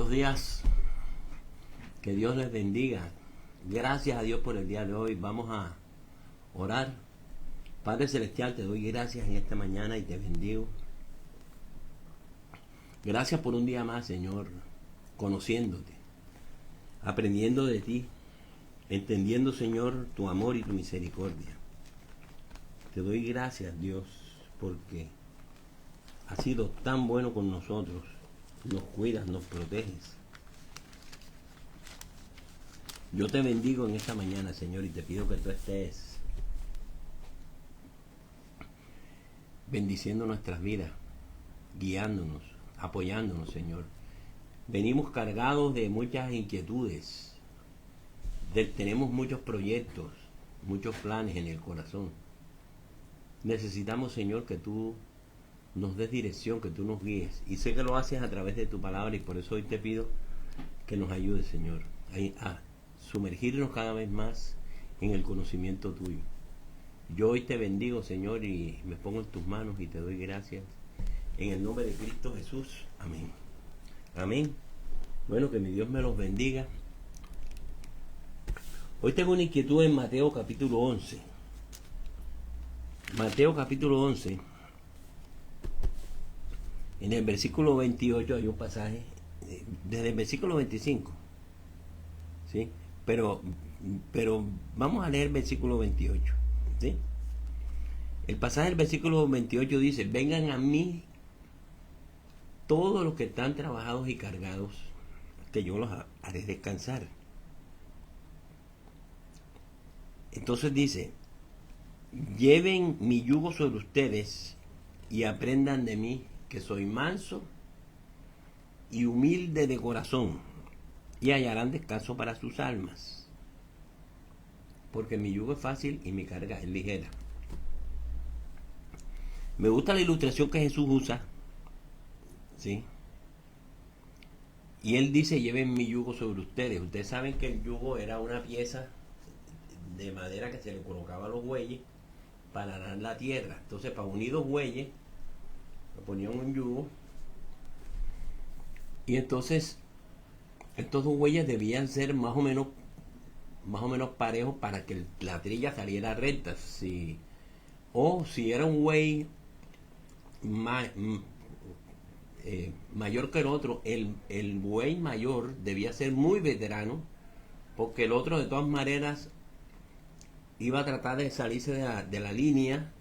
Buenos días, que Dios les bendiga. Gracias a Dios por el día de hoy. Vamos a orar. Padre Celestial, te doy gracias en esta mañana y te bendigo. Gracias por un día más, Señor, conociéndote, aprendiendo de ti, entendiendo, Señor, tu amor y tu misericordia. Te doy gracias, Dios, porque has sido tan bueno con nosotros. Nos cuidas, nos proteges. Yo te bendigo en esta mañana, Señor, y te pido que tú estés bendiciendo nuestras vidas, guiándonos, apoyándonos, Señor. Venimos cargados de muchas inquietudes, tenemos muchos proyectos, muchos planes en el corazón. Necesitamos, Señor, que tú nos des dirección, que tú nos guíes. Y sé que lo haces a través de tu palabra, y por eso hoy te pido que nos ayudes, Señor, a sumergirnos cada vez más en el conocimiento tuyo. Yo hoy te bendigo, Señor, y me pongo en tus manos y te doy gracias. En el nombre de Cristo Jesús. Amén. Amén. Bueno, que mi Dios me los bendiga. Hoy tengo una inquietud en Mateo capítulo 11. Mateo capítulo 11. En el versículo 28 hay un pasaje, desde el versículo 25, ¿sí? Pero vamos a leer el versículo 28, ¿sí? El pasaje del versículo 28 dice: vengan a mí todos los que están trabajados y cargados, que yo los haré descansar. Entonces dice: lleven mi yugo sobre ustedes y aprendan de mí, que soy manso y humilde de corazón, y hallarán descanso para sus almas, porque mi yugo es fácil y mi carga es ligera. Me gusta la ilustración que Jesús usa, ¿sí? Y él dice: lleven mi yugo sobre ustedes. Ustedes saben que el yugo era una pieza de madera que se le colocaba a los bueyes para arar la tierra. Entonces, para unir dos bueyes, le ponían un yugo, y entonces estos dos bueyes debían ser más o menos parejos para que la trilla saliera recta. Si era un buey mayor que el otro, el buey mayor debía ser muy veterano, porque el otro de todas maneras iba a tratar de salirse de la línea,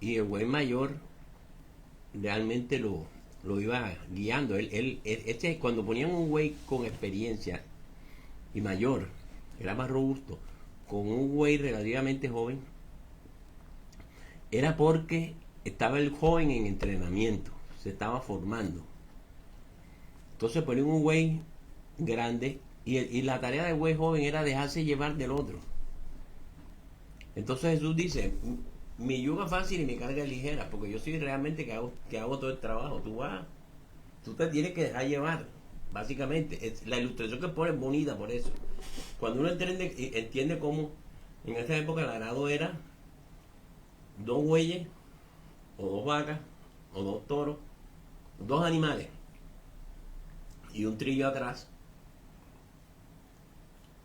y el buey mayor realmente lo iba guiando. Cuando ponían un buey con experiencia y mayor, era más robusto, con un buey relativamente joven, era porque estaba el joven en entrenamiento, se estaba formando. Entonces ponían un buey grande, y la tarea del buey joven era dejarse llevar del otro. Entonces Jesús dice: mi yugo es fácil y mi carga es ligera, porque yo soy realmente que hago todo el trabajo. Tú te tienes que dejar llevar, básicamente. La ilustración que pone es bonita por eso. Cuando uno entiende cómo en esa época el arado era dos bueyes, o dos vacas, o dos toros, dos animales, y un trillo atrás.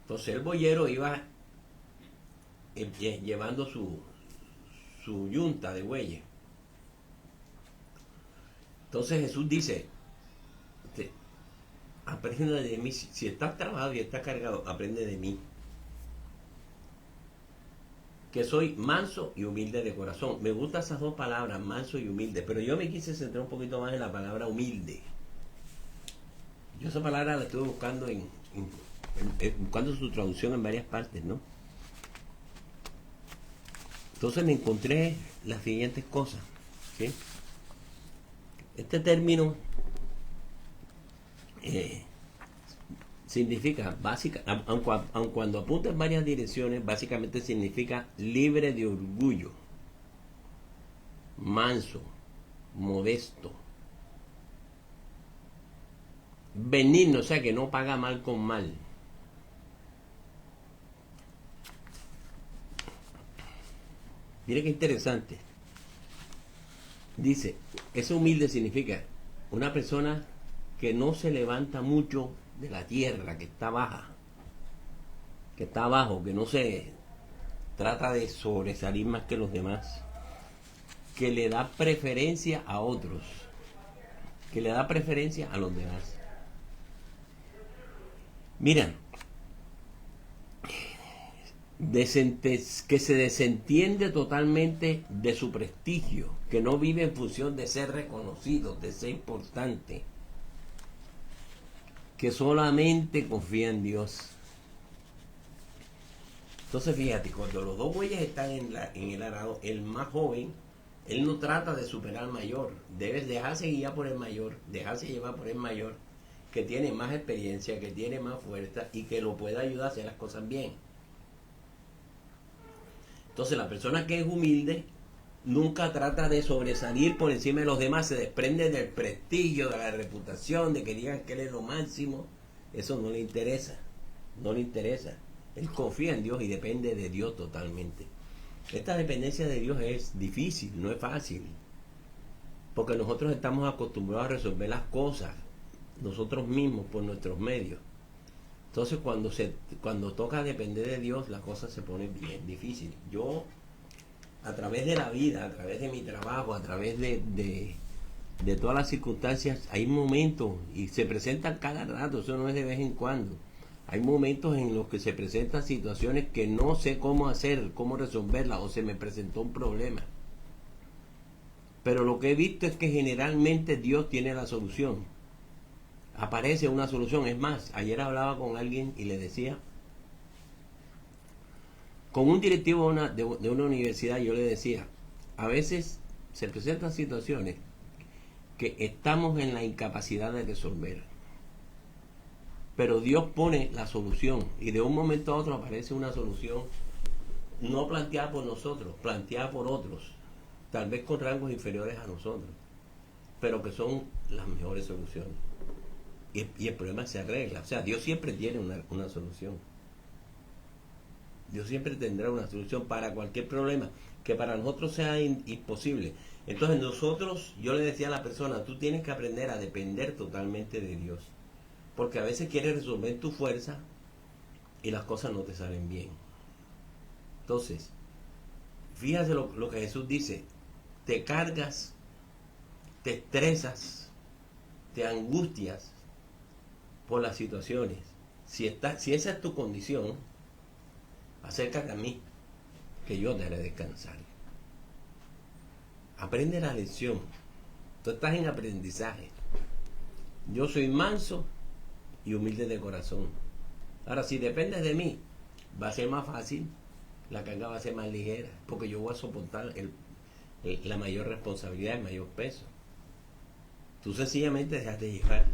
Entonces el boyero iba llevando su yunta de bueyes. Entonces Jesús dice: aprende de mí. Si estás trabajado y estás cargado, aprende de mí, que soy manso y humilde de corazón. Me gustan esas dos palabras, manso y humilde, pero yo me quise centrar un poquito más en la palabra humilde. Yo esa palabra la estuve buscando buscando su traducción en varias partes, ¿no? Entonces me encontré las siguientes cosas, ¿sí? Este término significa, aun cuando apunta en varias direcciones, básicamente significa libre de orgullo, manso, modesto, benigno, o sea que no paga mal con mal. Mire qué interesante. Dice, eso humilde significa una persona que no se levanta mucho de la tierra, que está baja, que está abajo, que no se trata de sobresalir más que los demás, que le da preferencia a otros, que le da preferencia a los demás. Mira, que se desentiende totalmente de su prestigio, que no vive en función de ser reconocido, de ser importante, que solamente confía en Dios. Entonces fíjate, cuando los dos bueyes están en el arado, el más joven, él no trata de superar al mayor, debes dejarse guiar por el mayor, dejarse llevar por el mayor, que tiene más experiencia, que tiene más fuerza y que lo pueda ayudar a hacer las cosas bien. Entonces la persona que es humilde nunca trata de sobresalir por encima de los demás, se desprende del prestigio, de la reputación, de que digan que él es lo máximo. Eso no le interesa, no le interesa. Él confía en Dios y depende de Dios totalmente. Esta dependencia de Dios es difícil, no es fácil, porque nosotros estamos acostumbrados a resolver las cosas nosotros mismos por nuestros medios. Entonces cuando toca depender de Dios, la cosa se pone bien difícil. Yo, a través de la vida, a través de mi trabajo, a través de todas las circunstancias, hay momentos, y se presentan cada rato, eso no es de vez en cuando. Hay momentos en los que se presentan situaciones que no sé cómo hacer, cómo resolverlas, o se me presentó un problema. Pero lo que he visto es que generalmente Dios tiene la solución. Aparece una solución. Es más, ayer hablaba con alguien y le decía, con un directivo de una universidad, yo le decía, a veces se presentan situaciones que estamos en la incapacidad de resolver, pero Dios pone la solución y de un momento a otro aparece una solución no planteada por nosotros, planteada por otros, tal vez con rangos inferiores a nosotros, pero que son las mejores soluciones. Y el problema se arregla. O sea, Dios siempre tiene una solución. Dios siempre tendrá una solución para cualquier problema que para nosotros sea imposible. Entonces yo le decía a la persona, tú tienes que aprender a depender totalmente de Dios, porque a veces quieres resolver tu fuerza y las cosas no te salen bien. Entonces, fíjate lo que Jesús dice, te cargas, te estresas, te angustias por las situaciones. Si esa es tu condición, acércate a mí, que yo te haré descansar. Aprende la lección. Tú estás en aprendizaje. Yo soy manso y humilde de corazón. Ahora, si dependes de mí, va a ser más fácil, la carga va a ser más ligera, porque yo voy a soportar la mayor responsabilidad, el mayor peso. Tú sencillamente déjate llevar.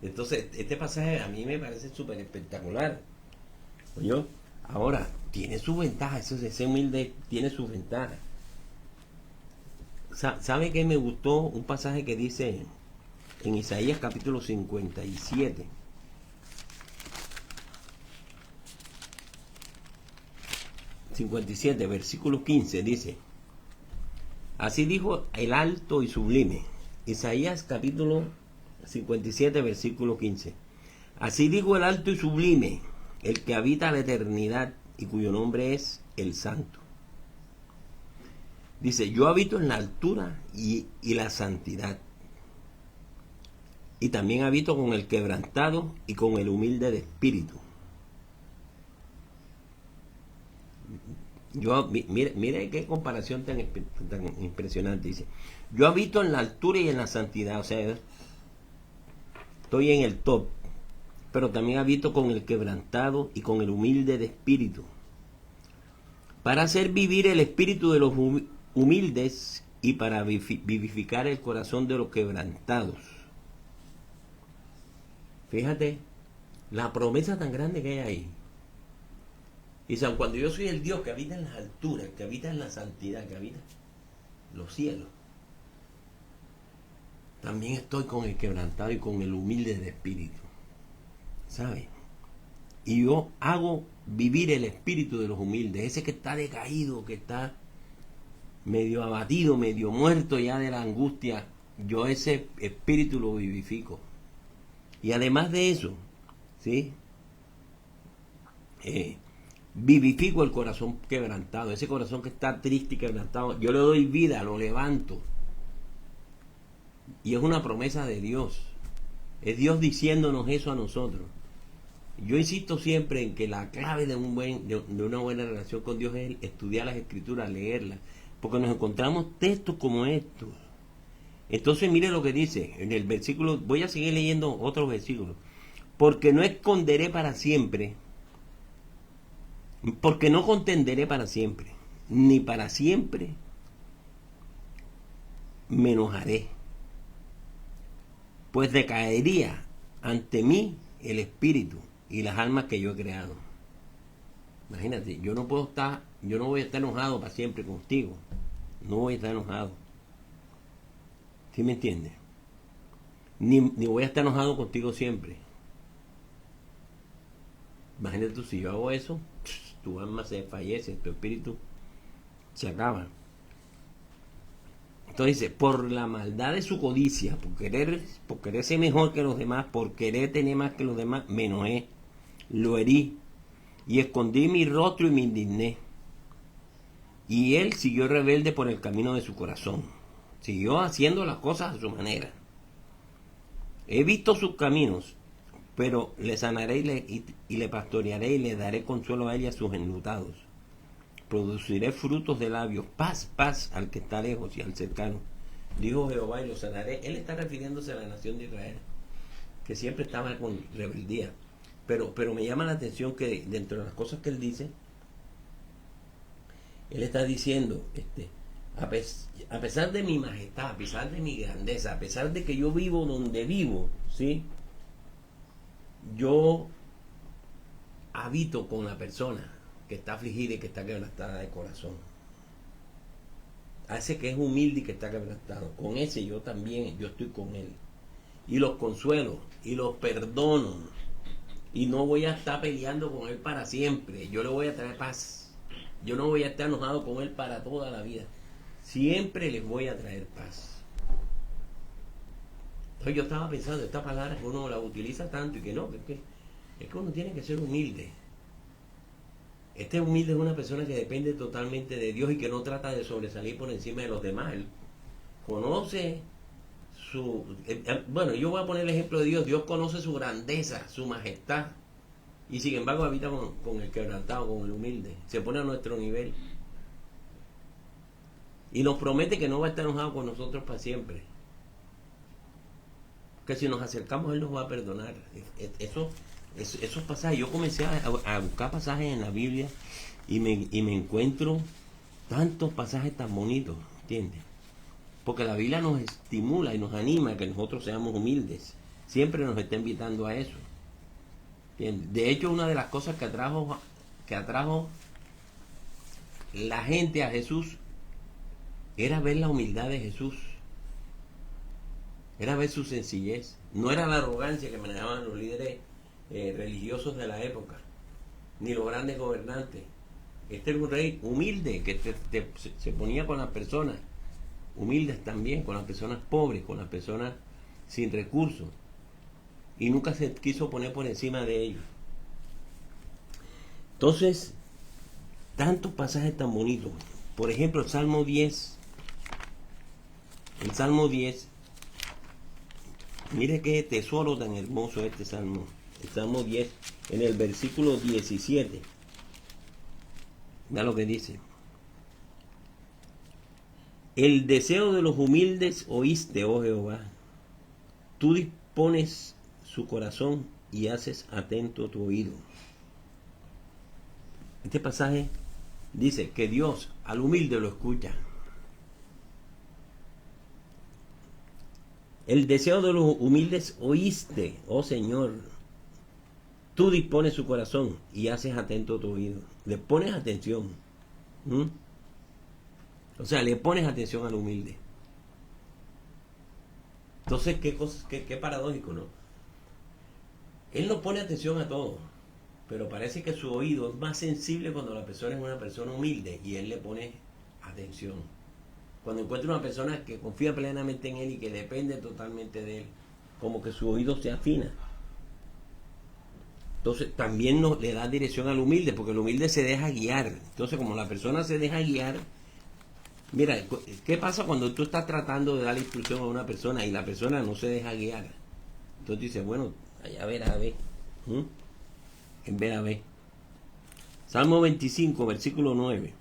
Entonces, este pasaje a mí me parece súper espectacular. Oye, ahora, tiene su ventaja, ese humilde tiene su ventaja. ¿Sabe qué me gustó? Un pasaje que dice en Isaías capítulo 57. Versículo 15, dice, así dijo el alto y sublime. Isaías capítulo 57, versículo 15. Así dijo el alto y sublime, el que habita la eternidad y cuyo nombre es el Santo. Dice, yo habito en la altura y la santidad. Y también habito con el quebrantado y con el humilde de espíritu. Mire qué comparación tan impresionante. Dice, yo habito en la altura y en la santidad. O sea, estoy en el top. Pero también habito con el quebrantado y con el humilde de espíritu, para hacer vivir el espíritu de los humildes y para vivificar el corazón de los quebrantados. Fíjate la promesa tan grande que hay ahí. Dice, cuando yo soy el Dios que habita en las alturas, que habita en la santidad, que habita en los cielos, también estoy con el quebrantado y con el humilde de espíritu. ¿Sabe? Y yo hago vivir el espíritu de los humildes, ese que está decaído, que está medio abatido, medio muerto ya de la angustia yo ese espíritu lo vivifico. Y además de eso, ¿sí? Vivifico el corazón quebrantado, ese corazón que está triste y quebrantado, yo le doy vida, lo levanto. Y es una promesa de Dios. Es Dios diciéndonos eso a nosotros. Yo insisto siempre en que la clave de una buena relación con Dios es estudiar las Escrituras, leerlas, porque nos encontramos textos como estos. Entonces mire lo que dice en el versículo, voy a seguir leyendo otros versículos. Porque no esconderé para siempre, porque no contenderé para siempre, ni para siempre me enojaré, pues decaería ante mí el espíritu y las almas que yo he creado. Imagínate, yo no voy a estar enojado para siempre contigo, no voy a estar enojado. ¿Sí me entiendes? Ni voy a estar enojado contigo siempre. Imagínate tú, si yo hago eso, tu alma se desfallece, tu espíritu se acaba. Entonces dice, por la maldad de su codicia, por querer ser mejor que los demás, por querer tener más que los demás, me enojé, lo herí, y escondí mi rostro y me indigné. Y él siguió rebelde por el camino de su corazón, siguió haciendo las cosas a su manera. He visto sus caminos, pero le sanaré y le pastorearé y le daré consuelo a ella a sus enlutados. Produciré frutos de labios, paz, paz al que está lejos y al cercano. Dijo Jehová y lo sanaré. Él está refiriéndose a la nación de Israel, que siempre estaba con rebeldía. Pero me llama la atención que dentro de las cosas que él dice, él está diciendo, a pesar de mi majestad, a pesar de mi grandeza, a pesar de que yo vivo donde vivo, ¿sí? Yo habito con la persona que está afligida y que está quebrantada de corazón. A ese que es humilde y que está quebrantado, con ese yo también, yo estoy con él. Y los consuelo y los perdono. Y no voy a estar peleando con él para siempre. Yo le voy a traer paz. Yo no voy a estar enojado con él para toda la vida. Siempre les voy a traer paz. Entonces yo estaba pensando, esta palabra que uno la utiliza tanto y que no, es que uno tiene que ser humilde. Este humilde es una persona que depende totalmente de Dios y que no trata de sobresalir por encima de los demás. Él conoce su... bueno, yo voy a poner el ejemplo de Dios. Dios conoce su grandeza, su majestad. Y sin embargo habita con el quebrantado, con el humilde. Se pone a nuestro nivel. Y nos promete que no va a estar enojado con nosotros para siempre. Que si nos acercamos, Él nos va a perdonar. Esos pasajes, yo comencé a buscar pasajes en la Biblia y me encuentro tantos pasajes tan bonitos, ¿entiendes? Porque la Biblia nos estimula y nos anima a que nosotros seamos humildes. Siempre nos está invitando a eso. ¿Entiendes? De hecho, una de las cosas que atrajo la gente a Jesús era ver la humildad de Jesús. Era ver su sencillez. No era la arrogancia que manejaban los líderes religiosos de la época, ni los grandes gobernantes. Este era un rey humilde que se ponía con las personas humildes también, con las personas pobres, con las personas sin recursos, y nunca se quiso poner por encima de ellos. Entonces, tantos pasajes tan bonitos. Por ejemplo, el Salmo 10. El Salmo 10. Mire qué tesoro tan hermoso este Salmo. El Salmo 10, en el versículo 17. Mira lo que dice. El deseo de los humildes oíste, oh Jehová. Tú dispones su corazón y haces atento tu oído. Este pasaje dice que Dios al humilde lo escucha. El deseo de los humildes oíste, oh Señor. Tú dispones su corazón y haces atento tu oído. Le pones atención. O sea, le pones atención al humilde. Entonces, qué paradójico, ¿no? Él no pone atención a todo, pero parece que su oído es más sensible cuando la persona es una persona humilde y él le pone atención. Cuando encuentra una persona que confía plenamente en él y que depende totalmente de él, como que su oído se afina. Entonces también le da dirección al humilde, porque el humilde se deja guiar. Entonces como la persona se deja guiar, mira, ¿qué pasa cuando tú estás tratando de dar instrucción a una persona y la persona no se deja guiar? Entonces dices, bueno, allá verá, a ver. En ver a ver. Salmo 25, versículo 9.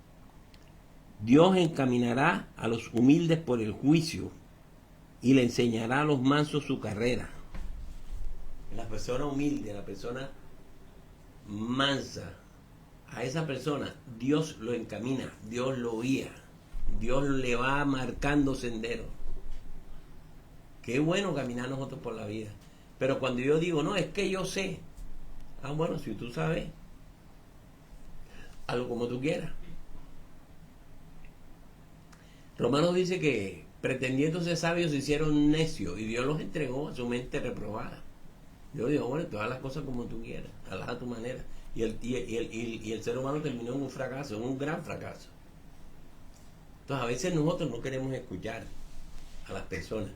Dios encaminará a los humildes por el juicio y le enseñará a los mansos su carrera. La persona humilde, la persona mansa, a esa persona Dios lo encamina, Dios lo guía, Dios le va marcando senderos. Qué bueno caminar nosotros por la vida. Pero cuando yo digo, no, es que yo sé. Ah, bueno, si tú sabes, hazlo como tú quieras. Romanos dice que pretendiendo ser sabios se hicieron necios y Dios los entregó a su mente reprobada. Dios dijo, bueno, tú haz las cosas como tú quieras, hazlas a tu manera. Y el ser humano terminó en un fracaso, en un gran fracaso. Entonces a veces nosotros no queremos escuchar a las personas.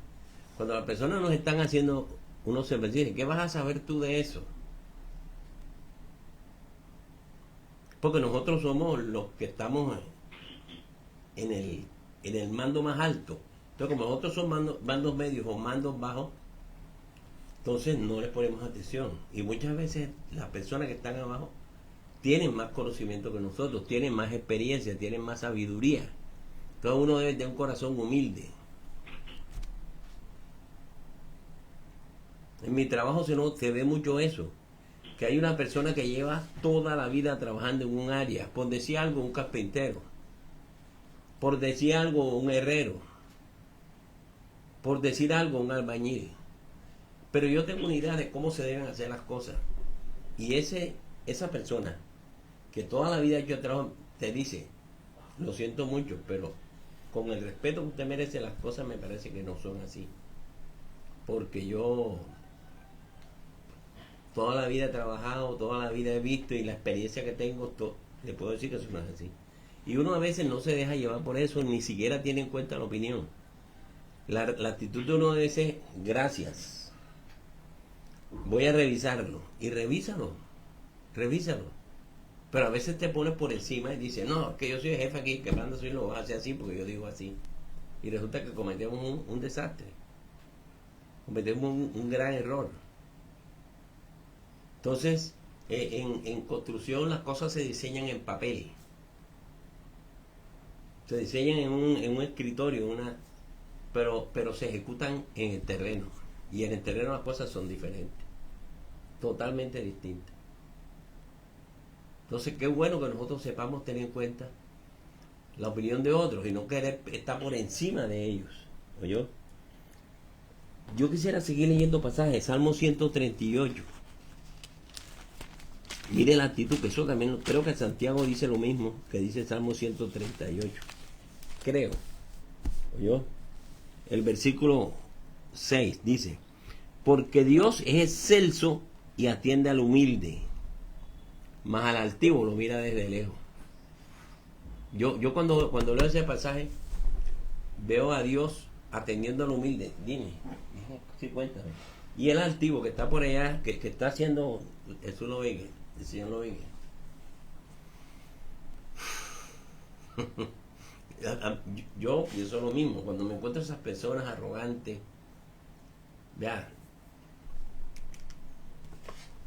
Cuando las personas nos están haciendo, uno se dice, ¿qué vas a saber tú de eso? Porque nosotros somos los que estamos en el mando más alto. Entonces como nosotros somos mandos medios o mandos bajos, entonces no les ponemos atención. Y muchas veces las personas que están abajo tienen más conocimiento que nosotros, tienen más experiencia, tienen más sabiduría. Entonces uno debe tener un corazón humilde. En mi trabajo se ve mucho eso, que hay una persona que lleva toda la vida trabajando en un área, por decir algo un carpintero, por decir algo un herrero, por decir algo un albañil. Pero yo tengo una idea de cómo se deben hacer las cosas. Y esa persona que toda la vida ha hecho trabajo te dice, lo siento mucho, pero con el respeto que usted merece, las cosas me parece que no son así. Porque yo toda la vida he trabajado, toda la vida he visto y la experiencia que tengo, le puedo decir que eso no es así. Y uno a veces no se deja llevar por eso, ni siquiera tiene en cuenta la opinión. La actitud de uno debe ser, gracias, voy a revisarlo. Y revísalo. Pero a veces te pones por encima y dices, no, es que yo soy el jefe aquí, que manda soy lo vas a hacer así porque yo digo así. Y resulta que cometemos un desastre. Cometemos un gran error. Entonces, en construcción las cosas se diseñan en papel. Se diseñan en un escritorio, pero se ejecutan en el terreno. Y en el terreno las cosas son diferentes. Totalmente distintas. Entonces, qué bueno que nosotros sepamos tener en cuenta la opinión de otros y no querer estar por encima de ellos. ¿Oyó? Yo quisiera seguir leyendo pasajes. Salmo 138. Mire la actitud, que eso también, creo que Santiago dice lo mismo que dice el Salmo 138. Creo. ¿Oyó? El versículo 6 dice, porque Dios es excelso y atiende al humilde, mas al altivo lo mira desde lejos. Yo cuando leo ese pasaje, veo a Dios atendiendo al humilde. Dime, sí, cuéntame. Y el altivo que está por allá, que está haciendo, eso lo ve, el Señor lo ve. Yo pienso lo mismo, cuando me encuentro esas personas arrogantes, vea,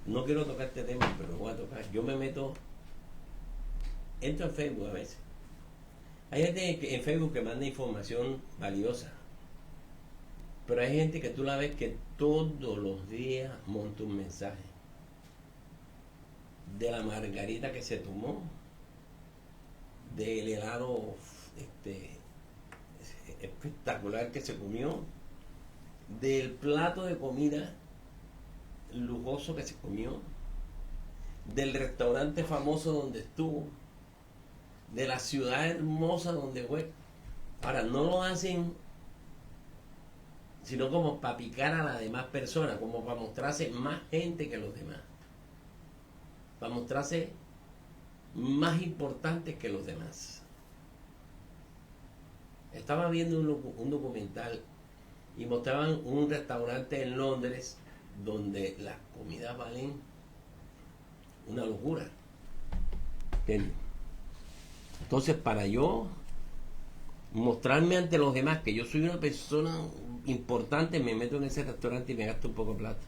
no quiero tocar este tema, pero lo voy a tocar. Yo me meto, entro en Facebook a veces. Hay gente en Facebook que manda información valiosa, pero hay gente que tú la ves que todos los días monta un mensaje de la margarita que se tomó, del helado espectacular que se comió, del plato de comida lujoso que se comió, del restaurante famoso donde estuvo, de la ciudad hermosa donde fue. Ahora, no lo hacen sino como para picar a las demás personas, como para mostrarse más gente que los demás, para mostrarse más importantes que los demás. Estaba viendo un documental y mostraban un restaurante en Londres donde las comidas valen una locura. ¿Entiendes? Entonces, para yo mostrarme ante los demás que yo soy una persona importante, me meto en ese restaurante y me gasto un poco de plata.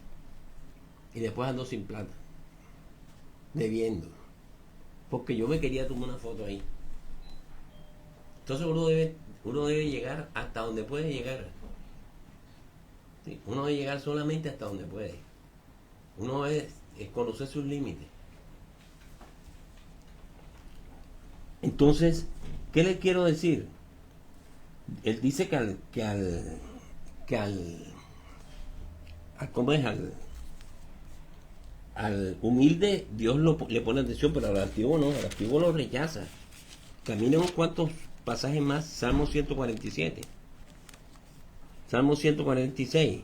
Y después ando sin plata, debiendo. Porque yo me quería tomar una foto ahí. Entonces uno debe llegar hasta donde puede llegar. ¿Sí? Uno debe llegar solamente hasta donde puede. Uno es conocer sus límites. Entonces, ¿qué le quiero decir? Él dice ¿cómo es? Al humilde Dios le pone atención, pero al altivo no, al altivo lo rechaza. Camina unos cuantos pasajes más. Salmo 147, Salmo 146,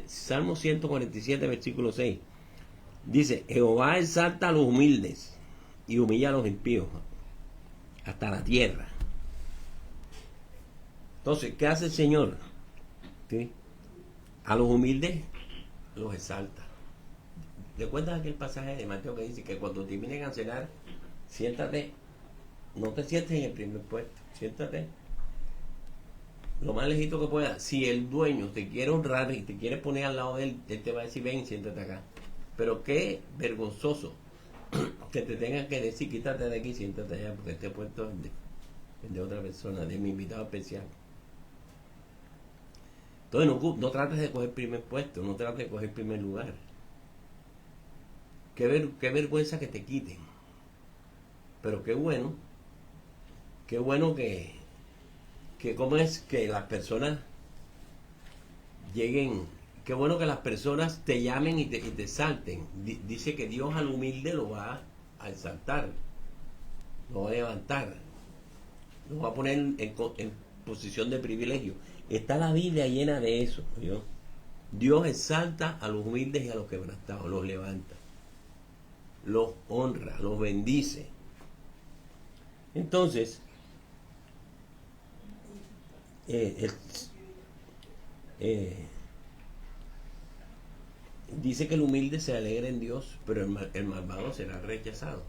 Salmo 147, versículo 6. Dice: Jehová exalta a los humildes y humilla a los impíos hasta la tierra. Entonces, ¿qué hace el Señor? ¿Sí? A los humildes los exalta. ¿Recuerdas aquel pasaje de Mateo que dice que cuando te vienen a cenar, siéntate, no te sientes en el primer puesto, siéntate lo más lejito que pueda? Si el dueño te quiere honrar y te quiere poner al lado de él, él te va a decir: ven, siéntate acá. Pero qué vergonzoso que te tengan que decir: quítate de aquí, siéntate allá, porque este puesto es de otra persona, de mi invitado especial. Entonces no trates de coger primer puesto, no trates de coger primer lugar. Qué vergüenza que te quiten. Pero qué bueno que cómo es que las personas lleguen, qué bueno que las personas te llamen y te exalten. Dice que Dios al humilde lo va a exaltar, lo va a levantar, lo va a poner en posición de privilegio. Está la Biblia llena de eso, ¿no? Dios exalta a los humildes y a los quebrantados, los levanta, los honra, los bendice. Entonces, dice que el humilde se alegra en Dios, pero el malvado será rechazado.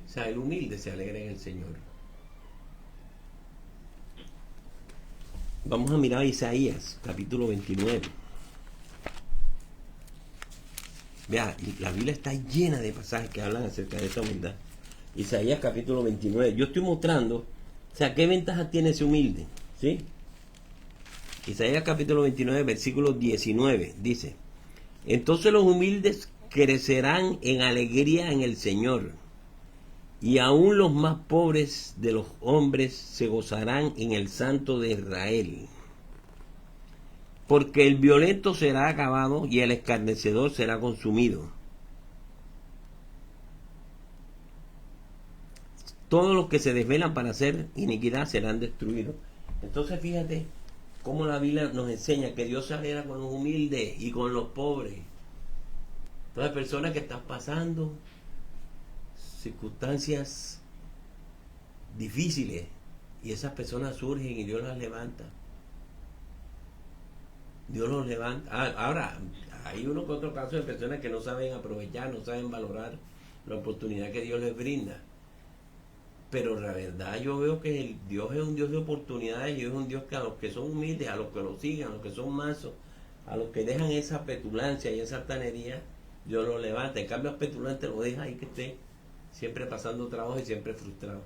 O sea, el humilde se alegra en el Señor. Vamos a mirar Isaías, capítulo 29. Vea, la Biblia está llena de pasajes que hablan acerca de esta humildad. Isaías, capítulo 29. Yo estoy mostrando, o sea, qué ventaja tiene ese humilde, ¿sí? Isaías, capítulo 29, versículo 19, dice: entonces los humildes crecerán en alegría en el Señor, y aún los más pobres de los hombres se gozarán en el Santo de Israel. Porque el violento será acabado y el escarnecedor será consumido. Todos los que se desvelan para hacer iniquidad serán destruidos. Entonces fíjate cómo la Biblia nos enseña que Dios se alegra con los humildes y con los pobres. Todas las personas que están pasando circunstancias difíciles, y esas personas surgen y Dios las levanta. Dios los levanta. Ahora, hay uno que otro caso de personas que no saben aprovechar, no saben valorar la oportunidad que Dios les brinda. Pero la verdad, yo veo que Dios es un Dios de oportunidades, y Dios es un Dios que a los que son humildes, a los que lo siguen, a los que son mansos, a los que dejan esa petulancia y esa altanería, Dios los levanta. En cambio, al petulante lo deja ahí que esté siempre pasando trabajo y siempre frustrado.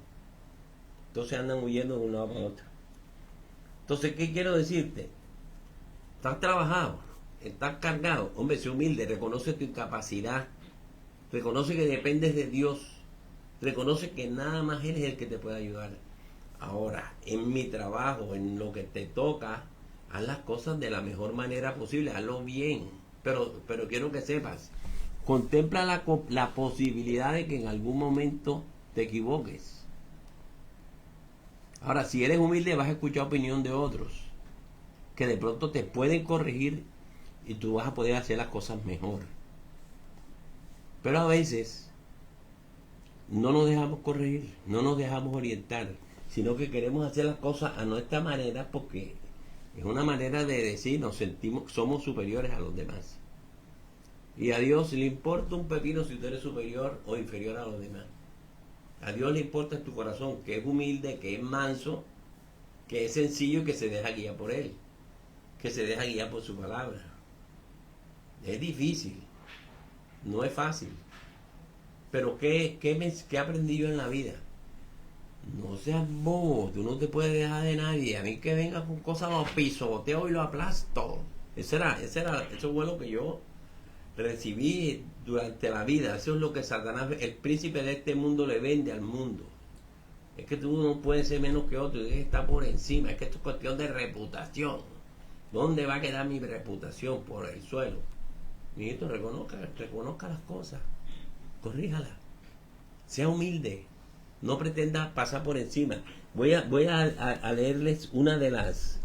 Entonces andan huyendo de un lado para otro. Entonces, ¿qué quiero decirte? Estás trabajado, estás cargado. Hombre, sé humilde, reconoce tu incapacidad, reconoce que dependes de Dios, reconoce que nada más eres el que te puede ayudar. Ahora, en mi trabajo, en lo que te toca, haz las cosas de la mejor manera posible, hazlo bien. Pero quiero que sepas, contempla la posibilidad de que en algún momento te equivoques. Ahora, si eres humilde, vas a escuchar opinión de otros, que de pronto te pueden corregir y tú vas a poder hacer las cosas mejor. Pero a veces no nos dejamos corregir, no nos dejamos orientar. sino que queremos hacer las cosas a nuestra manera porque es una manera de decir, nos sentimos, somos superiores a los demás. Y a Dios le importa un pepino si tú eres superior o inferior a los demás. A Dios le importa en tu corazón, que es humilde, que es manso, que es sencillo y que se deja guiar por Él, que se deja guiar por su palabra. Es difícil, no es fácil. Pero ¿qué aprendí yo en la vida? No seas bobo, tú no te puedes dejar de nadie. A mí que venga con cosas los pisoteo y lo aplasto. Eso fue lo que yo recibí durante la vida. Eso es lo que Satanás, el príncipe de este mundo, le vende al mundo. Es que tú no puedes ser menos que otro, tienes que estar por encima. Es que esto es cuestión de reputación. ¿Dónde va a quedar mi reputación? Por el suelo. Mijito, reconozca las cosas, corríjala, sea humilde, no pretenda pasar por encima. Voy a leerles una de las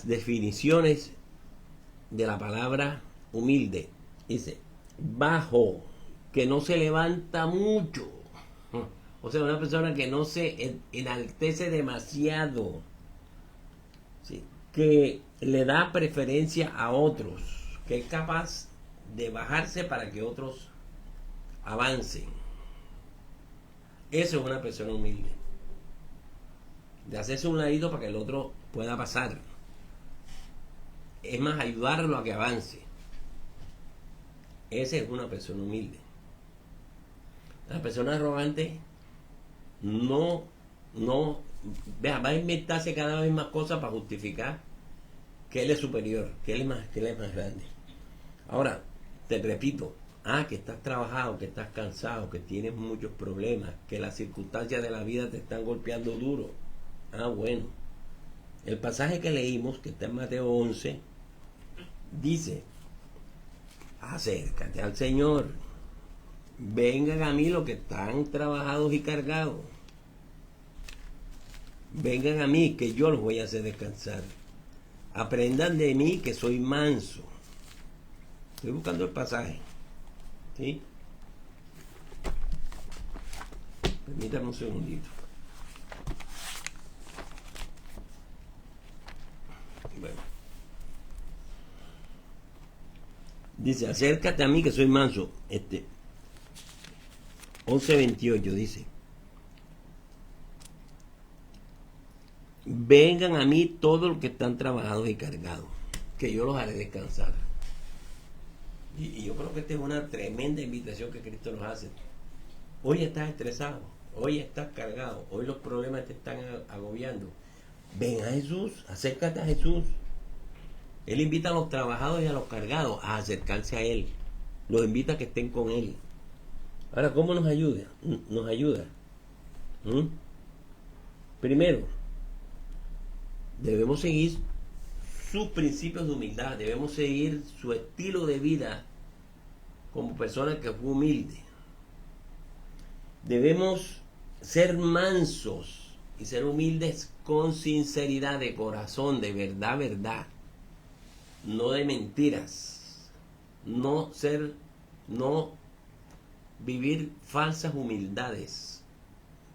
definiciones de la palabra humilde. Dice, bajo, que no se levanta mucho. O sea, una persona que no se enaltece demasiado, ¿sí? Que le da preferencia a otros, que es capaz de bajarse para que otros avancen. Eso es una persona humilde. De hacerse un ladito para que el otro pueda pasar. Es más, ayudarlo a que avance. Esa es una persona humilde. La persona arrogante va a inventarse cada vez más cosas para justificar que él es superior, que él es más grande. Ahora, te repito, que estás trabajado, que estás cansado, que tienes muchos problemas, que las circunstancias de la vida te están golpeando duro. Bueno. El pasaje que leímos, que está en Mateo 11, dice, acércate al Señor, vengan a mí los que están trabajados y cargados. Vengan a mí, que yo los voy a hacer descansar. Aprendan de mí, que soy manso. Estoy buscando el pasaje. ¿Sí? Permítame un segundito. Bueno. Dice, acércate a mí, que soy manso. 11:28 dice, vengan a mí todos los que están trabajados y cargados, que yo los haré descansar. Y yo creo que esta es una tremenda invitación que Cristo nos hace. Hoy estás estresado, hoy estás cargado, hoy los problemas te están agobiando. Ven a Jesús, acércate a Jesús. Él invita a los trabajados y a los cargados a acercarse a Él. Los invita a que estén con Él. Ahora, ¿cómo nos ayuda? Nos ayuda. Primero, debemos seguir sus principios de humildad, debemos seguir su estilo de vida como persona que fue humilde. Debemos ser mansos y ser humildes con sinceridad de corazón, de verdad, no de mentiras, no vivir falsas humildades,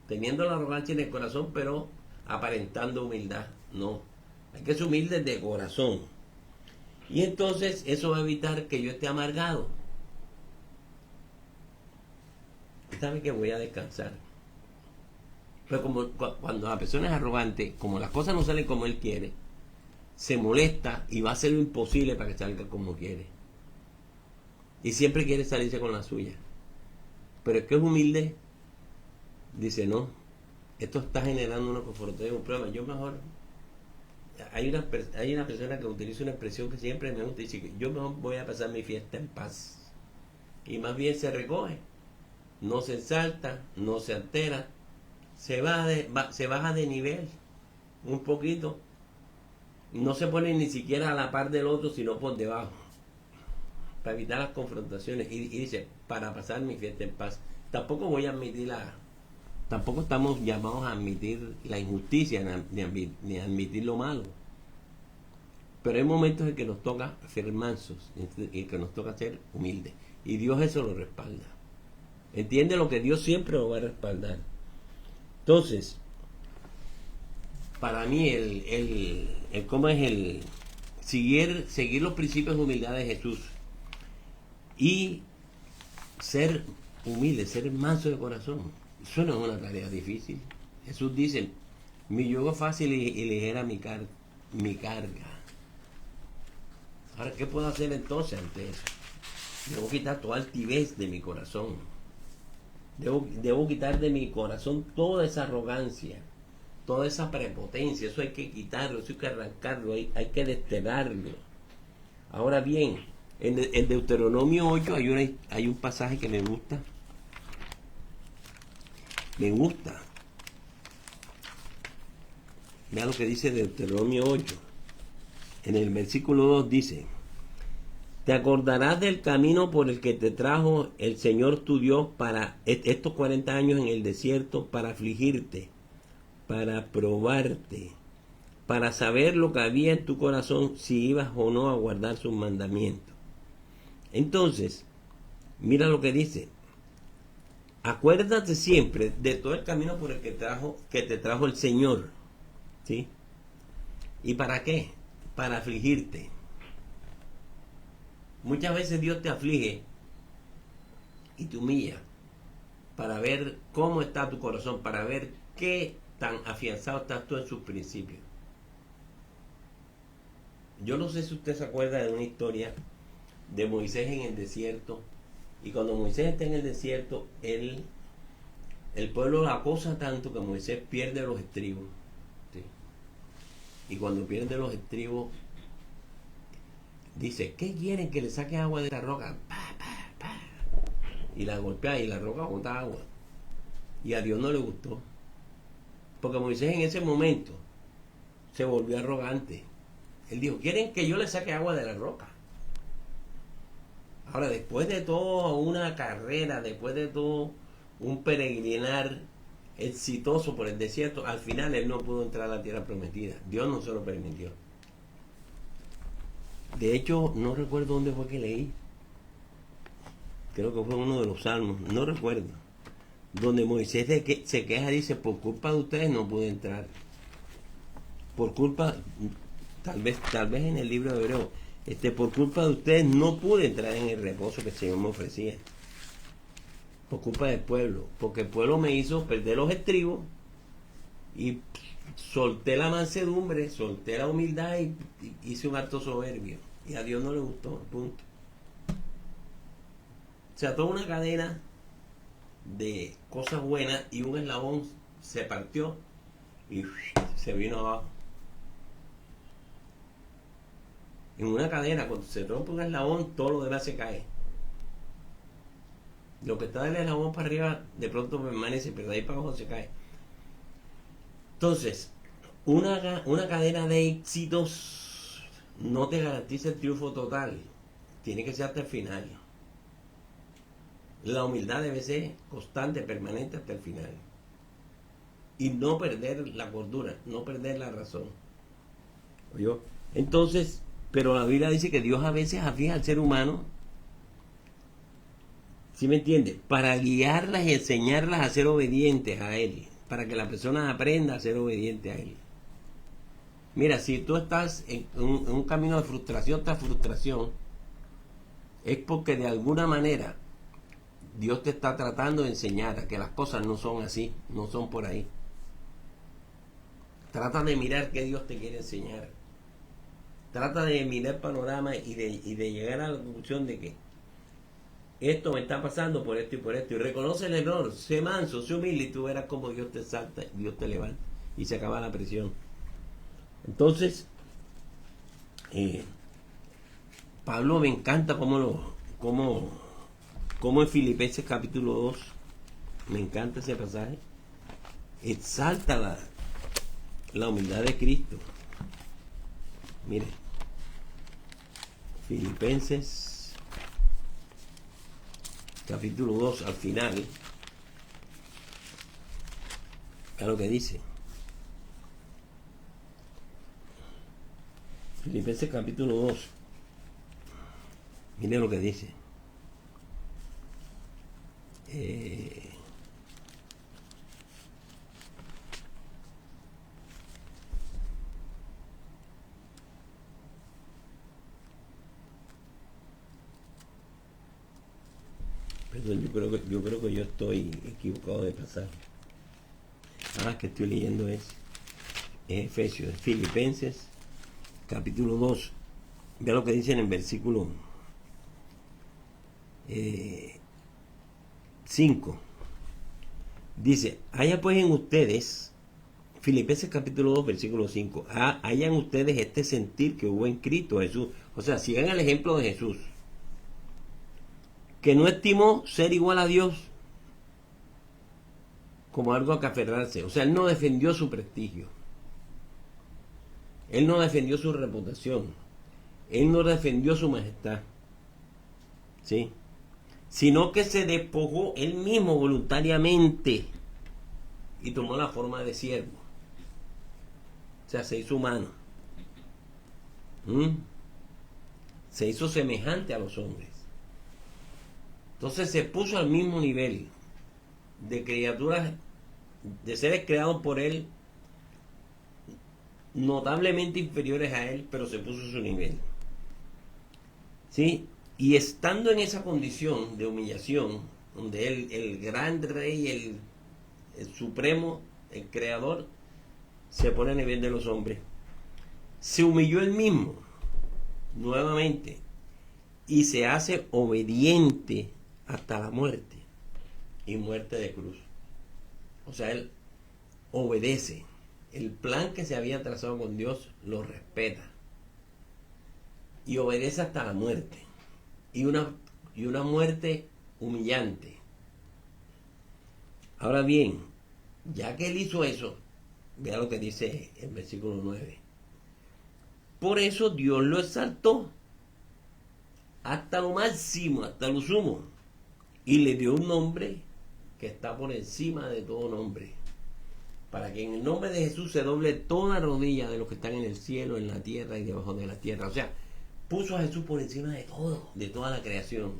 teniendo la arrogancia en el corazón pero aparentando humildad. No, hay que ser humilde de corazón. Y entonces eso va a evitar que yo esté amargado. ¿Sabe que voy a descansar? Pero como cuando la persona es arrogante, como las cosas no salen como él quiere, se molesta y va a hacer lo imposible para que salga como quiere. Y siempre quiere salirse con la suya. Pero es que es humilde, dice, no, esto está generando una confrontación, un problema. Yo mejor, hay una persona que utiliza una expresión que siempre me gusta y dice que yo mejor voy a pasar mi fiesta en paz. Y más bien se recoge, no se exalta, no se altera, se baja de nivel un poquito, no se pone ni siquiera a la par del otro, sino por debajo, para evitar las confrontaciones. Y dice, para pasar mi fiesta en paz. Tampoco voy a admitir tampoco estamos llamados a admitir la injusticia ni a admitir lo malo, pero hay momentos en que nos toca ser mansos y que nos toca ser humildes, y Dios eso lo respalda. Entiende lo que Dios siempre lo va a respaldar. Entonces, para mí cómo es seguir los principios de humildad de Jesús y ser humilde, ser manso de corazón. Eso no es una tarea difícil. Jesús dice, mi yugo es fácil y ligera mi carga. Ahora, ¿qué puedo hacer entonces ante eso? Debo quitar toda altivez de mi corazón. Debo quitar de mi corazón toda esa arrogancia, toda esa prepotencia. Eso hay que quitarlo, eso hay que arrancarlo, hay que desterrarlo. Ahora bien, en Deuteronomio 8 hay un pasaje que me gusta. Me gusta. Vea lo que dice Deuteronomio 8. En el versículo 2 dice: te acordarás del camino por el que te trajo el Señor tu Dios para estos 40 años en el desierto, para afligirte, para probarte, para saber lo que había en tu corazón, si ibas o no a guardar sus mandamientos. Entonces, mira lo que dice: acuérdate siempre de todo el camino por el que te trajo el Señor, ¿sí? ¿Y para qué? Para afligirte. Muchas veces Dios te aflige y te humilla para ver cómo está tu corazón, para ver qué tan afianzado estás tú en sus principios. Yo no sé si usted se acuerda de una historia de Moisés en el desierto, y cuando Moisés está en el desierto, el pueblo lo acosa tanto que Moisés pierde los estribos, ¿sí? Y cuando pierde los estribos, dice, ¿qué quieren? Que le saque agua de la roca. Pa, pa, pa. Y la golpea y la roca bota agua. Y a Dios no le gustó. Porque Moisés en ese momento se volvió arrogante. Él dijo, ¿quieren que yo le saque agua de la roca? Ahora, después de toda una carrera, después de todo un peregrinar exitoso por el desierto, al final él no pudo entrar a la tierra prometida. Dios no se lo permitió. De hecho, no recuerdo dónde fue que leí. Creo que fue uno de los salmos, no recuerdo. Donde Moisés se queja, dice, por culpa de ustedes no pude entrar. Por culpa, tal vez en el libro de Hebreo, por culpa de ustedes no pude entrar en el reposo que el Señor me ofrecía. Por culpa del pueblo, porque el pueblo me hizo perder los estribos y solté la mansedumbre, solté la humildad y hice un acto soberbio. Y a Dios no le gustó, punto. O sea, toda una cadena de cosas buenas y un eslabón se partió y se vino abajo. En una cadena, cuando se rompe un eslabón, todo lo demás se cae. Lo que está del eslabón para arriba de pronto permanece, pero de ahí para abajo se cae. Entonces, una cadena de éxitos no te garantiza el triunfo total. Tiene que ser hasta el final. La humildad debe ser constante, permanente hasta el final. Y no perder la cordura, no perder la razón. ¿Oyó? Entonces, pero la Biblia dice que Dios a veces aflige al ser humano, ¿sí me entiende? Para guiarlas y enseñarlas a ser obedientes a Él. Para que la persona aprenda a ser obediente a Él. Mira, si tú estás en un camino de frustración tras frustración, es porque de alguna manera Dios te está tratando de enseñar a que las cosas no son así, no son por ahí. Trata de mirar qué Dios te quiere enseñar. Trata de mirar el panorama y de llegar a la conclusión de que esto me está pasando por esto y por esto. Y reconoce el error, sé manso, sé humilde y tú verás cómo Dios te salta, Dios te levanta y se acaba la presión. Entonces, Pablo me encanta cómo en Filipenses capítulo 2, me encanta ese pasaje, exalta la humildad de Cristo. Mire, Filipenses capítulo 2 al final, es lo que dice. Filipenses capítulo 2, mire lo que dice. Perdón, yo creo que yo estoy equivocado de pasaje. Que estoy leyendo es Efesios, Filipenses, capítulo 2. Vea lo que dice en el versículo 5. Dice, haya pues en ustedes, Filipenses capítulo 2, versículo 5, haya en ustedes este sentir que hubo en Cristo Jesús. O sea, sigan el ejemplo de Jesús, que no estimó ser igual a Dios como algo a que aferrarse. O sea, él no defendió su prestigio. Él no defendió su reputación. Él no defendió su majestad. ¿Sí? Sino que se despojó él mismo voluntariamente y tomó la forma de siervo. O sea, se hizo humano. Se hizo semejante a los hombres. Entonces se puso al mismo nivel de criaturas, de seres creados por él, notablemente inferiores a él, pero se puso a su nivel. ¿Sí? Y estando en esa condición de humillación, donde él, el gran rey, el supremo, el creador, se pone a nivel de los hombres, se humilló él mismo nuevamente y se hace obediente hasta la muerte, y muerte de cruz. O sea, él obedece. El plan que se había trazado con Dios lo respeta y obedece hasta la muerte, y una muerte humillante. Ahora bien, ya que él hizo eso, vea lo que dice el versículo 9. Por eso Dios lo exaltó hasta lo máximo, hasta lo sumo, y le dio un nombre que está por encima de todo nombre, para que en el nombre de Jesús se doble toda rodilla de los que están en el cielo, en la tierra y debajo de la tierra. O sea, puso a Jesús por encima de todo, de toda la creación,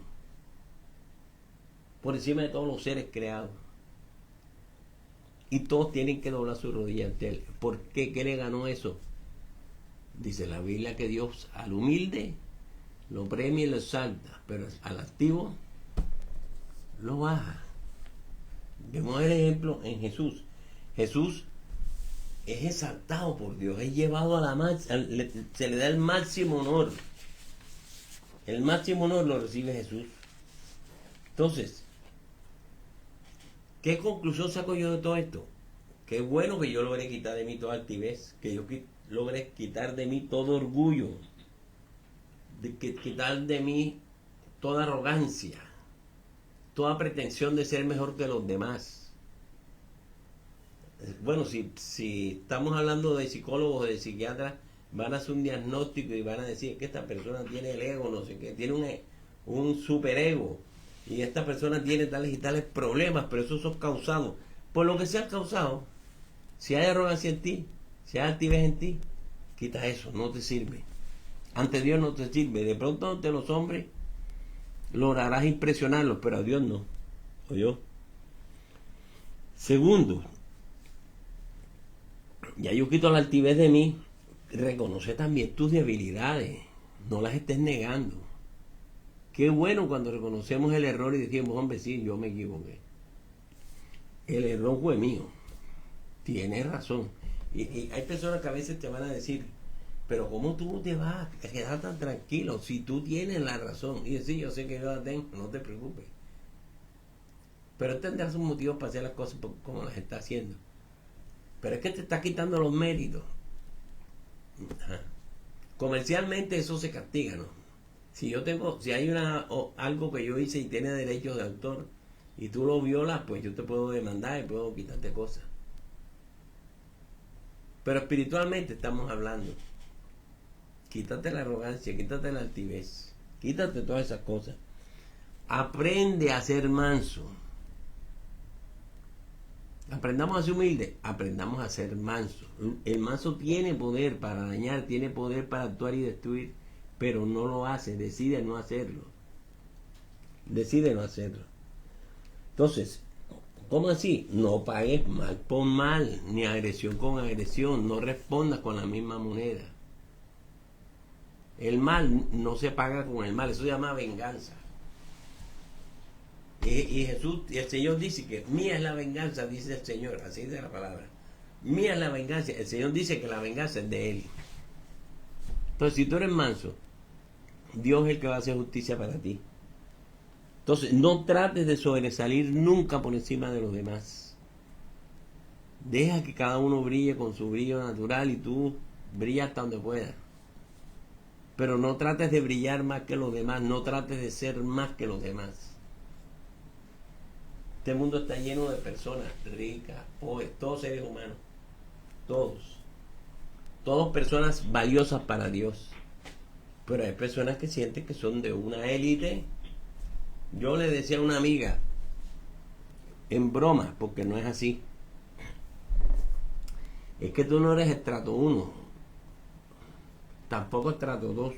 por encima de todos los seres creados. Y todos tienen que doblar su rodilla ante él. ¿Por qué? ¿Qué le ganó eso? Dice la Biblia que Dios al humilde lo premia y lo exalta, pero al activo lo baja. Vemos el ejemplo en Jesús. Jesús es exaltado por Dios, es llevado a la se le da el máximo honor. El máximo honor lo recibe Jesús. Entonces, ¿qué conclusión saco yo de todo esto? Qué bueno que yo logré quitar de mí toda altivez, que yo logré quitar de mí todo orgullo, quitar de mí toda arrogancia, toda pretensión de ser mejor que los demás. Bueno, si estamos hablando de psicólogos o de psiquiatras, van a hacer un diagnóstico y van a decir que esta persona tiene el ego, no sé qué, tiene un superego, y esta persona tiene tales y tales problemas, pero esos son causados por lo que sea causado. Si hay arrogancia en ti, si hay altivez en ti, quita eso, no te sirve. Ante Dios no te sirve. De pronto ante los hombres lograrás impresionarlos, pero a Dios no. ¿Oyó? Segundo, ya yo quito la altivez de mí, reconoce también tus debilidades, no las estés negando. Qué bueno cuando reconocemos el error y decimos, hombre, sí, yo me equivoqué. El error fue mío. Tienes razón. Y hay personas que a veces te van a decir, pero ¿cómo tú te vas a quedar tan tranquilo si tú tienes la razón? Y decir, yo sé que yo la tengo, no te preocupes. Pero tendrás un motivo para hacer las cosas como las está haciendo. Pero es que te está quitando los méritos. Ajá. Comercialmente eso se castiga, ¿no? Si hay algo que yo hice y tiene derechos de autor y tú lo violas, pues yo te puedo demandar y puedo quitarte cosas. Pero espiritualmente estamos hablando. Quítate la arrogancia, quítate la altivez, quítate todas esas cosas. Aprende a ser manso. Aprendamos a ser humildes, aprendamos a ser manso. El manso tiene poder para dañar, tiene poder para actuar y destruir, pero no lo hace, decide no hacerlo. Decide no hacerlo. Entonces, ¿cómo así? No pagues mal por mal, ni agresión con agresión, no respondas con la misma moneda. El mal no se paga con el mal, eso se llama venganza. Y Jesús, y el Señor dice que mía es la venganza, dice el Señor, así dice la palabra. Mía es la venganza. El Señor dice que la venganza es de Él. Entonces, si tú eres manso, Dios es el que va a hacer justicia para ti. Entonces, no trates de sobresalir nunca por encima de los demás. Deja que cada uno brille con su brillo natural y tú brillas hasta donde puedas. Pero no trates de brillar más que los demás, no trates de ser más que los demás. Este mundo está lleno de personas ricas, pobres, todos seres humanos. Todos. Todos personas valiosas para Dios. Pero hay personas que sienten que son de una élite. Yo le decía a una amiga, en broma, porque no es así, es que tú no eres estrato 1, tampoco estrato 2.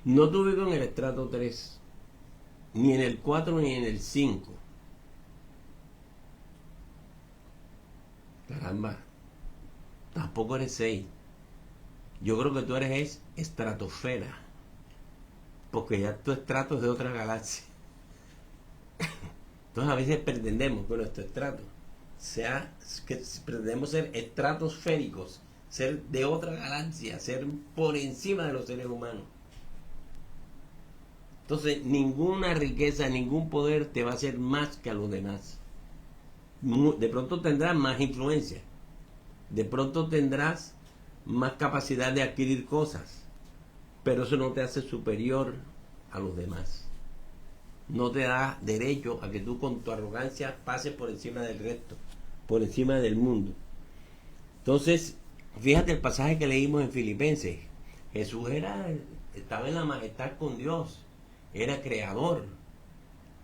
No te ubico en el estrato 3, ni en el 4, ni en el 5. Caramba, tampoco eres 6. Yo creo que tú eres estratosfera, porque ya tu estrato es de otra galaxia. Entonces a veces pretendemos que nuestro estrato sea, que pretendemos ser estratosféricos, ser de otra galaxia, ser por encima de los seres humanos. Entonces ninguna riqueza, ningún poder te va a hacer más que a los demás. De pronto tendrás más influencia, de pronto tendrás más capacidad de adquirir cosas, pero eso no te hace superior a los demás. No te da derecho a que tú con tu arrogancia pases por encima del resto, por encima del mundo. Entonces, fíjate el pasaje que leímos en Filipenses. Jesús estaba en la majestad con Dios, era creador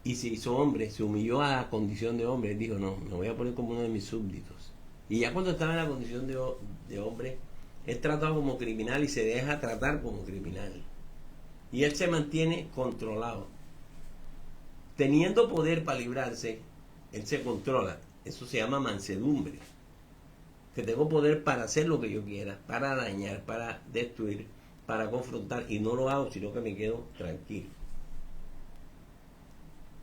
y se hizo hombre, se humilló a la condición de hombre. Él dijo, no, me voy a poner como uno de mis súbditos. Y ya cuando estaba en la condición de hombre, es tratado como criminal y se deja tratar como criminal. Y él se mantiene controlado. Teniendo poder para librarse, él se controla. Eso se llama mansedumbre. Que tengo poder para hacer lo que yo quiera, para dañar, para destruir, para confrontar, y no lo hago, sino que me quedo tranquilo.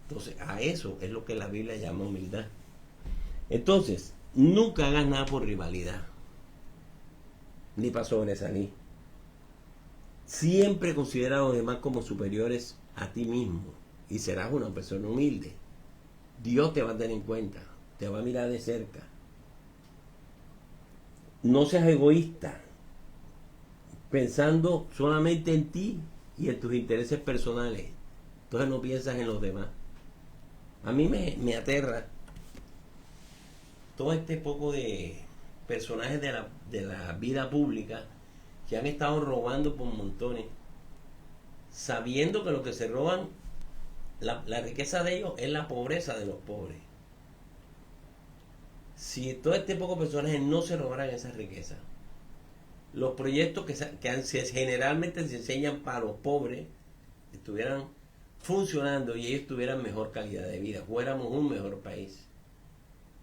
Entonces, a eso es lo que la Biblia llama humildad. Entonces, nunca hagas nada por rivalidad, ni para sobresalir. Siempre considera a los demás como superiores a ti mismo y serás una persona humilde. Dios te va a tener en cuenta, te va a mirar de cerca. No seas egoísta, pensando solamente en ti y en tus intereses personales. Entonces no piensas en los demás. A mí me aterra todo este poco de personajes de la vida pública que han estado robando por montones, sabiendo que lo que se roban, la riqueza de ellos es la pobreza de los pobres. Si todo este poco de personajes no se robaran esa riqueza, los proyectos que generalmente se enseñan para los pobres estuvieran funcionando y ellos tuvieran mejor calidad de vida, fuéramos un mejor país.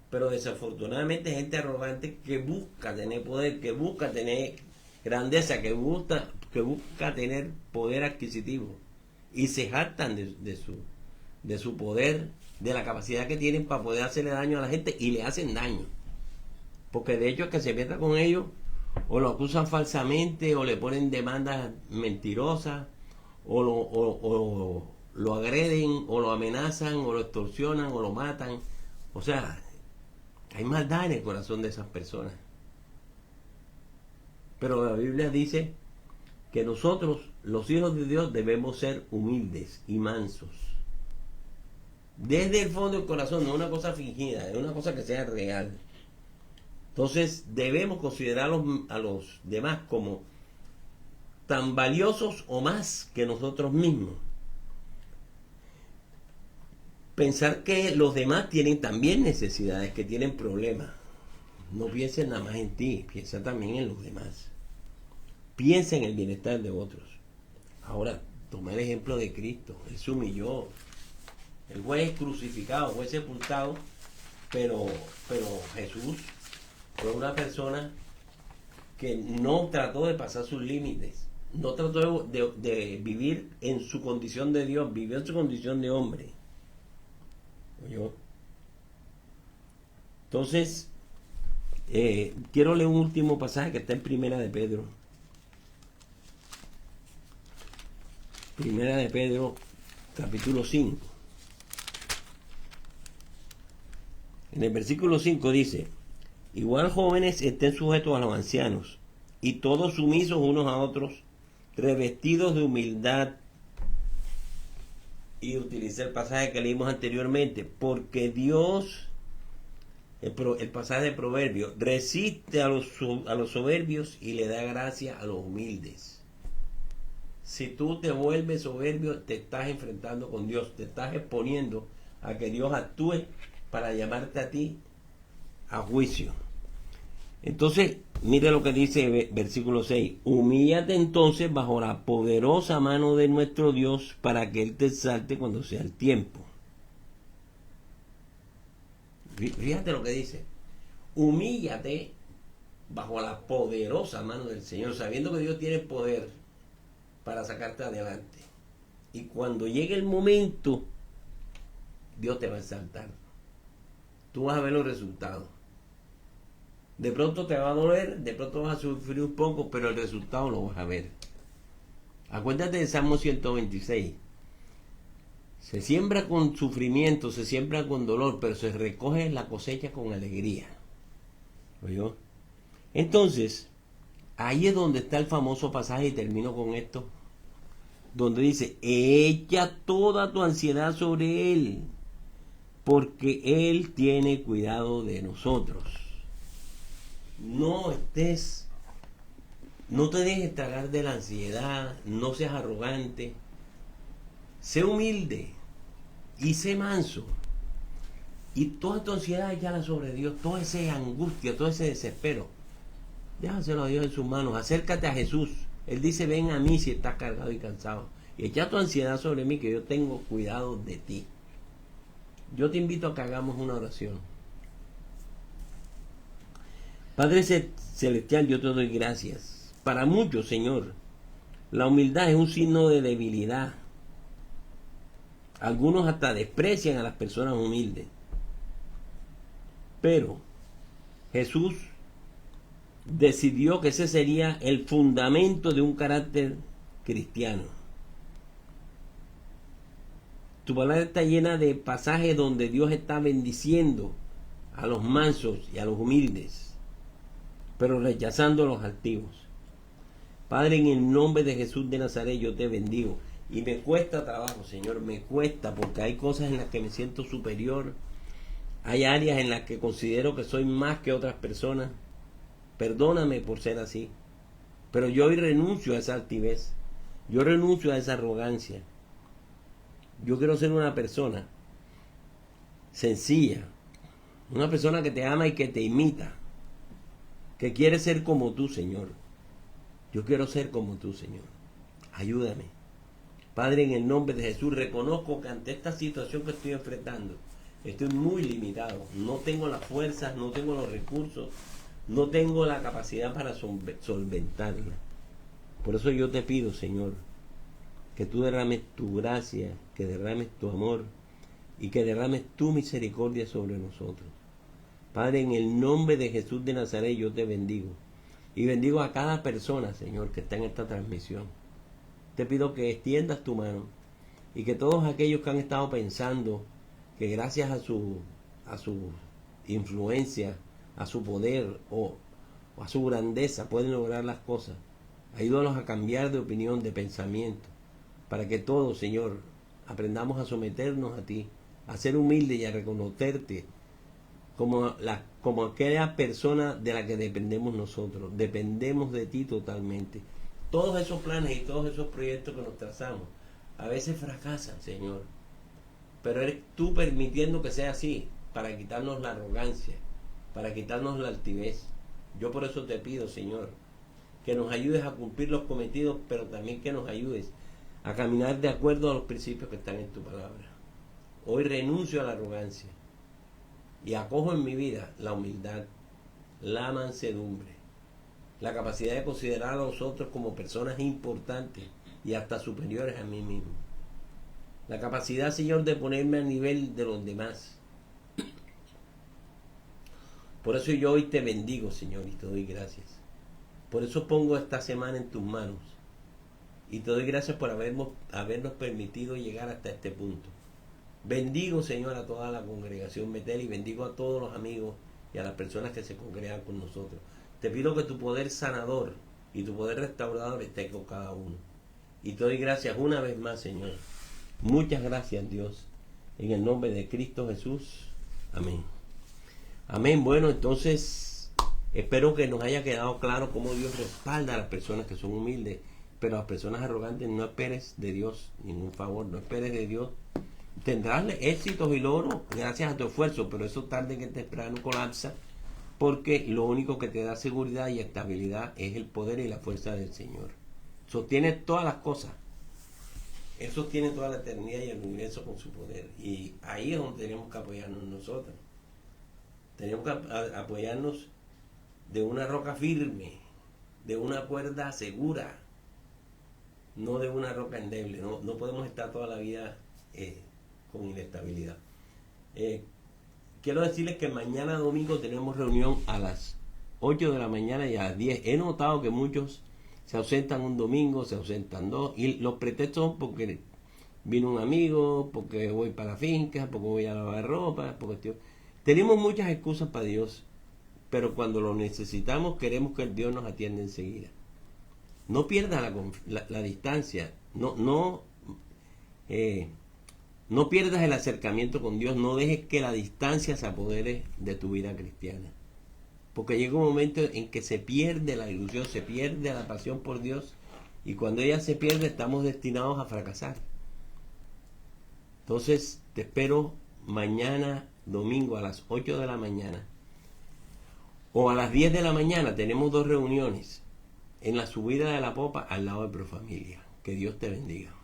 Pero desafortunadamente gente arrogante que busca tener poder, que busca tener grandeza, que busca tener poder adquisitivo y se jactan de su poder, de la capacidad que tienen para poder hacerle daño a la gente, y le hacen daño, porque de hecho es que se meta con ellos o lo acusan falsamente o le ponen demandas mentirosas o lo agreden o lo amenazan o lo extorsionan o lo matan. O sea, hay maldad en el corazón de esas personas. Pero la Biblia dice que nosotros, los hijos de Dios, debemos ser humildes y mansos. Desde el fondo del corazón, no es una cosa fingida, es una cosa que sea real. Entonces debemos considerar a los demás como tan valiosos o más que nosotros mismos. Pensar que los demás tienen también necesidades, que tienen problemas. No pienses nada más en ti, piensa también en los demás. Piensa en el bienestar de otros. Ahora, toma el ejemplo de Cristo. Él se humilló. Él fue crucificado, fue sepultado, pero Jesús fue una persona que no trató de pasar sus límites. No trató de vivir en su condición de Dios, vivió en su condición de hombre. ¿Oyó? Entonces, quiero leer un último pasaje que está en Primera de Pedro. Primera de Pedro, capítulo 5. En el versículo 5 dice: igual jóvenes estén sujetos a los ancianos, y todos sumisos unos a otros, revestidos de humildad. Y utilicé el pasaje que leímos anteriormente, porque Dios, el pasaje de Proverbios, resiste a los soberbios y le da gracia a los humildes. Si tú te vuelves soberbio, te estás enfrentando con Dios, te estás exponiendo a que Dios actúe para llamarte a ti a juicio. Entonces, mire lo que dice versículo 6. Humíllate entonces bajo la poderosa mano de nuestro Dios para que Él te exalte cuando sea el tiempo. Fíjate lo que dice. Humíllate bajo la poderosa mano del Señor, sabiendo que Dios tiene poder para sacarte adelante. Y cuando llegue el momento, Dios te va a exaltar. Tú vas a ver los resultados. De pronto te va a doler, de pronto vas a sufrir un poco, pero el resultado lo vas a ver. Acuérdate de Salmo 126. Se siembra con sufrimiento, se siembra con dolor, pero se recoge la cosecha con alegría. ¿Oyó? Entonces, ahí es donde está el famoso pasaje, y termino con esto, donde dice: echa toda tu ansiedad sobre Él, porque Él tiene cuidado de nosotros. No te dejes tragar de la ansiedad, no seas arrogante, sé humilde y sé manso. Y toda tu ansiedad échala sobre Dios, toda esa angustia, todo ese desespero, déjaselo a Dios en sus manos. Acércate a Jesús. Él dice: ven a mí si estás cargado y cansado, y echa tu ansiedad sobre mí, que yo tengo cuidado de ti. Yo te invito a que hagamos una oración. Padre Celestial, yo te doy gracias. Para muchos, Señor, la humildad es un signo de debilidad. Algunos hasta desprecian a las personas humildes. Pero Jesús decidió que ese sería el fundamento de un carácter cristiano. Tu palabra está llena de pasajes donde Dios está bendiciendo a los mansos y a los humildes, pero rechazando a los altivos. Padre, en el nombre de Jesús de Nazaret, yo te bendigo. Y me cuesta trabajo, Señor, me cuesta, porque hay cosas en las que me siento superior. Hay áreas en las que considero que soy más que otras personas. Perdóname por ser así. Pero yo hoy renuncio a esa altivez. Yo renuncio a esa arrogancia. Yo quiero ser una persona sencilla. Una persona que te ama y que te imita. Que quiere ser como tú, Señor. Yo quiero ser como tú, Señor. Ayúdame. Padre, en el nombre de Jesús, reconozco que ante esta situación que estoy enfrentando, estoy muy limitado. No tengo las fuerzas, no tengo los recursos, no tengo la capacidad para solventarla. Por eso yo te pido, Señor, que tú derrames tu gracia, que derrames tu amor y que derrames tu misericordia sobre nosotros. Padre, en el nombre de Jesús de Nazaret, yo te bendigo. Y bendigo a cada persona, Señor, que está en esta transmisión. Te pido que extiendas tu mano y que todos aquellos que han estado pensando que gracias a su influencia, a su poder o a su grandeza pueden lograr las cosas, ayúdanos a cambiar de opinión, de pensamiento, para que todos, Señor, aprendamos a someternos a ti, a ser humildes y a reconocerte como aquella persona de la que dependemos nosotros. Dependemos de ti totalmente. Todos esos planes y todos esos proyectos que nos trazamos a veces fracasan, Señor, pero eres tú permitiendo que sea así, para quitarnos la arrogancia, para quitarnos la altivez. Yo por eso te pido, Señor, que nos ayudes a cumplir los cometidos, pero también que nos ayudes a caminar de acuerdo a los principios que están en tu palabra. Hoy renuncio a la arrogancia y acojo en mi vida la humildad, la mansedumbre, la capacidad de considerar a los otros como personas importantes y hasta superiores a mí mismo. La capacidad, Señor, de ponerme al nivel de los demás. Por eso yo hoy te bendigo, Señor, y te doy gracias. Por eso pongo esta semana en tus manos. Y te doy gracias por habernos permitido llegar hasta este punto. Bendigo, Señor, a toda la congregación Betel y bendigo a todos los amigos y a las personas que se congregan con nosotros. Te pido que tu poder sanador y tu poder restaurador esté con cada uno. Y te doy gracias una vez más, Señor. Muchas gracias, Dios. En el nombre de Cristo Jesús. Amén. Amén. Bueno, entonces espero que nos haya quedado claro cómo Dios respalda a las personas que son humildes. Pero a las personas arrogantes no esperes de Dios ningún favor. No esperes de Dios. Tendrás éxitos y logros gracias a tu esfuerzo, pero eso tarde que temprano colapsa, porque lo único que te da seguridad y estabilidad es el poder y la fuerza del Señor. Sostiene todas las cosas. Él sostiene toda la eternidad y el universo con su poder. Y ahí es donde tenemos que apoyarnos nosotros. Tenemos que apoyarnos de una roca firme, de una cuerda segura, no de una roca endeble. No podemos estar toda la vida con inestabilidad. Quiero decirles que mañana domingo tenemos reunión a las 8 de la mañana y a las 10. He notado que muchos se ausentan un domingo, se ausentan dos, y los pretextos son porque vino un amigo, porque voy para la finca, porque voy a lavar ropa, porque tenemos muchas excusas para Dios, pero cuando lo necesitamos queremos que el Dios nos atienda enseguida. No pierdas la distancia, no pierdas el acercamiento con Dios, no dejes que la distancia se apodere de tu vida cristiana. Porque llega un momento en que se pierde la ilusión, se pierde la pasión por Dios, y cuando ella se pierde estamos destinados a fracasar. Entonces te espero mañana domingo a las 8 de la mañana o a las 10 de la mañana. Tenemos 2 reuniones en la subida de la popa al lado de Profamilia. Que Dios te bendiga.